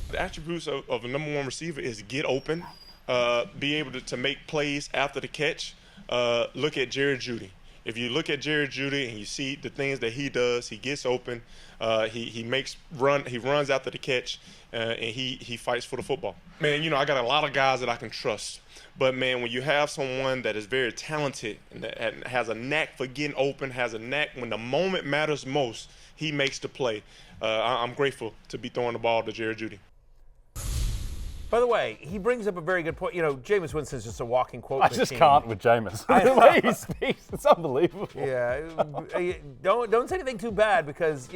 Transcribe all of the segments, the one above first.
The attributes of a number one receiver is get open, be able to make plays after the catch. Look at Jerry Jeudy. If you look at Jerry Jeudy and you see the things that he does, he gets open, he runs after the catch, and he fights for the football. Man, I got a lot of guys that I can trust. But, man, when you have someone that is very talented and that has a knack for getting open, has a knack when the moment matters most, he makes the play. I'm grateful to be throwing the ball to Jerry Jeudy. By the way, he brings up a very good point. Jameis Winston's just a walking quote machine. I just can't with Jameis. The way he speaks, it's unbelievable. Yeah, don't say anything too bad because,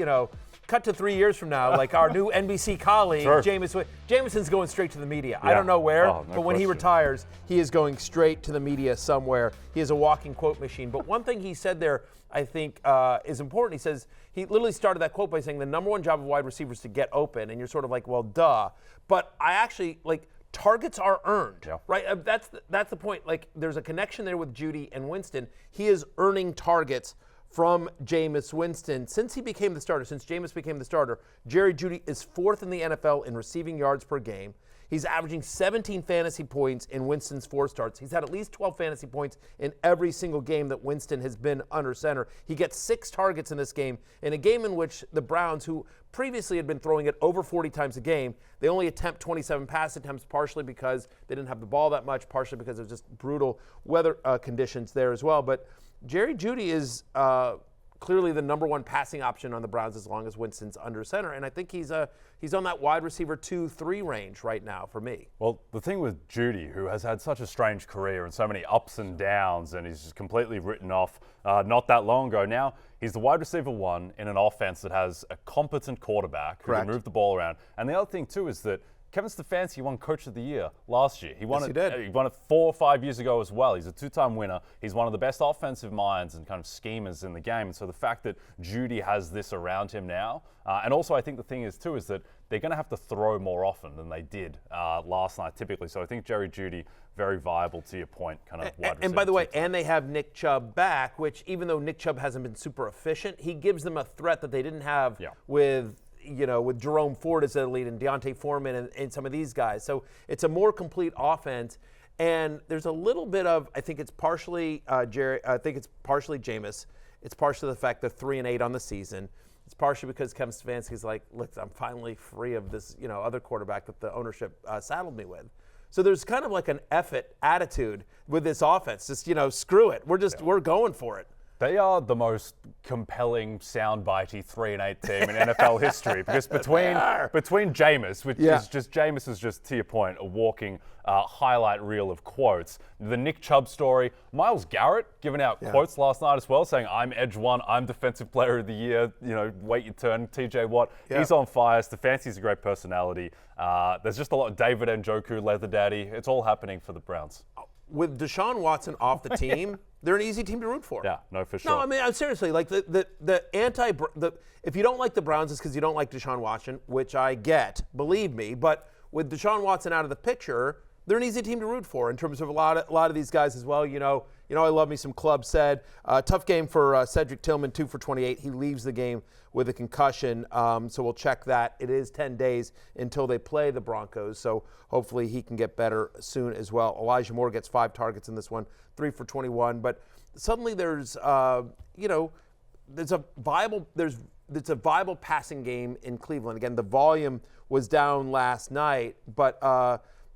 cut to 3 years from now, like our new NBC colleague, sure. Jameson's going straight to the media. Yeah. I don't know where, but when he question. retires, he is going straight to the media somewhere. He is a walking quote machine. But one thing he said there, I think, is important. He says, he literally started that quote by saying the number one job of wide receivers is to get open. And you're sort of like, well, duh. But I actually, targets are earned, right? That's the point. There's a connection there with Jeudy and Winston. He is earning targets from Jameis Winston. Since Jameis became the starter, Jerry Jeudy is fourth in the NFL in receiving yards per game. He's averaging 17 fantasy points in Winston's 4 starts. He's had at least 12 fantasy points in every single game that Winston has been under center. He gets 6 targets in this game, in a game in which the Browns, who previously had been throwing it over 40 times a game, they only attempt 27 pass attempts, partially because they didn't have the ball that much, partially because of just brutal weather conditions there as well. But Jerry Jeudy is clearly the number one passing option on the Browns as long as Winston's under center. And I think he's on that wide receiver 2-3 range right now for me. Well, the thing with Jeudy, who has had such a strange career and so many ups and downs, and he's just completely written off not that long ago. Now, he's the wide receiver 1 in an offense that has a competent quarterback who can move the ball around. And the other thing, too, is that Kevin Stefanski won Coach of the Year last year. He won did. He won it 4 or 5 years ago as well. He's a 2-time winner. He's one of the best offensive minds and kind of schemers in the game. And so the fact that Jeudy has this around him now, and also I think the thing is too is that they're going to have to throw more often than they did last night typically. So I think Jerry Jeudy, very viable to your point, kind of wide receiver. And by the way, and they have Nick Chubb back, which even though Nick Chubb hasn't been super efficient, he gives them a threat that they didn't have with Jerome Ford as their lead and Deontay Foreman and some of these guys. So it's a more complete offense. And there's a little bit of, I think it's partially Jerry, I think it's partially Jameis. It's partially the fact they're 3-8 on the season. It's partially because Kevin Stefanski's like, look, I'm finally free of this, other quarterback that the ownership saddled me with. So there's kind of like an effort attitude with this offense. Just, screw it. We're going for it. They are the most compelling, soundbitey 3-8 team in NFL history because between Jameis, which is just Jameis is just to your point a walking highlight reel of quotes. The Nick Chubb story, Myles Garrett giving out quotes last night as well, saying I'm Edge 1, I'm Defensive Player of the Year. Wait your turn. TJ Watt, he's on fire. Stefanski's a great personality. There's just a lot. David Njoku, Leather Daddy. It's all happening for the Browns. With Deshaun Watson off the team, they're an easy team to root for. Yeah, no, for sure. No, I mean, seriously, like if you don't like the Browns, it's because you don't like Deshaun Watson, which I get, believe me. But with Deshaun Watson out of the picture, they're an easy team to root for in terms of a lot of these guys as well. I love me some Club said. Tough game for Cedric Tillman, 2 for 28. He leaves the game with a concussion, so we'll check that. It is 10 days until they play the Broncos, so hopefully he can get better soon as well. Elijah Moore gets 5 targets in this one, 3 for 21. But suddenly there's a viable passing game in Cleveland. Again, the volume was down last night, but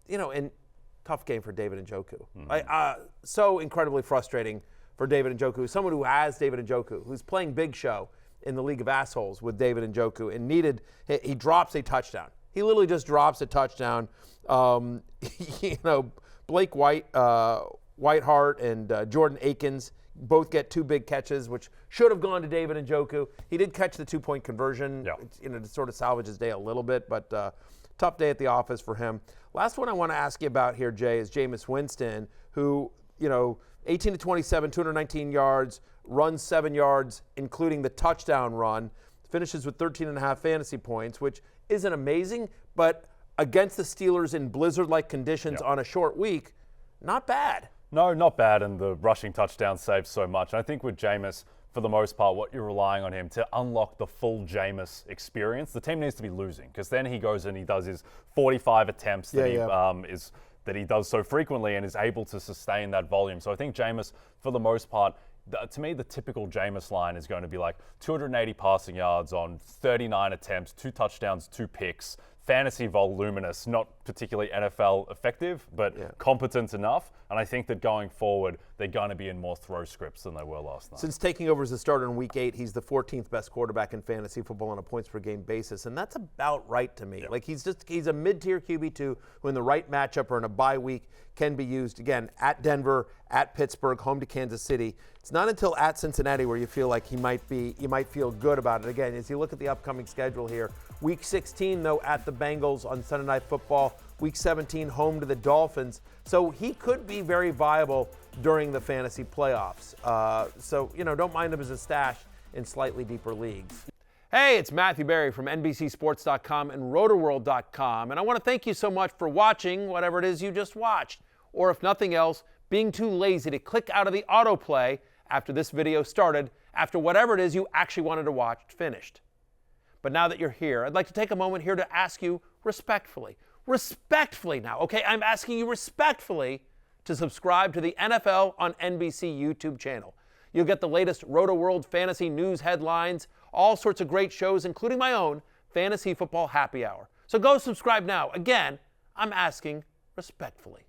and tough game for David Njoku. So incredibly frustrating for David Njoku, someone who has David Njoku, who's playing big show in the League of Assholes with David Njoku, and he drops a touchdown. He literally just drops a touchdown. Blake Whitehart and Jordan Akins both get 2 big catches, which should have gone to David Njoku. He did catch the 2-point conversion, to sort of salvage his day a little bit, but tough day at the office for him. Last one I want to ask you about here, Jay, is Jameis Winston, who, 18 to 27, 219 yards, runs 7 yards, including the touchdown run, finishes with 13.5 fantasy points, which isn't amazing, but against the Steelers in blizzard-like conditions on a short week, not bad. No, not bad, and the rushing touchdown saves so much. I think with Jameis, for the most part, what you're relying on him to unlock the full Jameis experience. The team needs to be losing, because then he goes and he does his 45 attempts that he does so frequently and is able to sustain that volume. So I think Jameis, for the most part, to me, the typical Jameis line is going to be like 280 passing yards on 39 attempts, 2 touchdowns, 2 picks, fantasy voluminous, not particularly NFL effective, but competent enough. And I think that going forward, they're going to be in more throw scripts than they were last night. Since taking over as a starter in Week 8, he's the 14th best quarterback in fantasy football on a points-per-game basis, and that's about right to me. Yep. Like, he's a mid-tier QB2 who in the right matchup or in a bye week can be used, again, at Denver, at Pittsburgh, home to Kansas City. It's not until at Cincinnati where you feel like you might feel good about it. Again, as you look at the upcoming schedule here, Week 16, though, at the Bengals on Sunday Night Football. Week 17, home to the Dolphins. So he could be very viable during the fantasy playoffs. So, don't mind him as a stash in slightly deeper leagues. Hey, it's Matthew Berry from NBCSports.com and Rotoworld.com. And I want to thank you so much for watching whatever it is you just watched. Or if nothing else, being too lazy to click out of the autoplay after this video started, after whatever it is you actually wanted to watch finished. But now that you're here, I'd like to take a moment here to ask you respectfully now, okay? I'm asking you respectfully to subscribe to the NFL on NBC YouTube channel. You'll get the latest Roto-World fantasy news headlines, all sorts of great shows, including my own Fantasy Football Happy Hour. So go subscribe now. Again, I'm asking respectfully.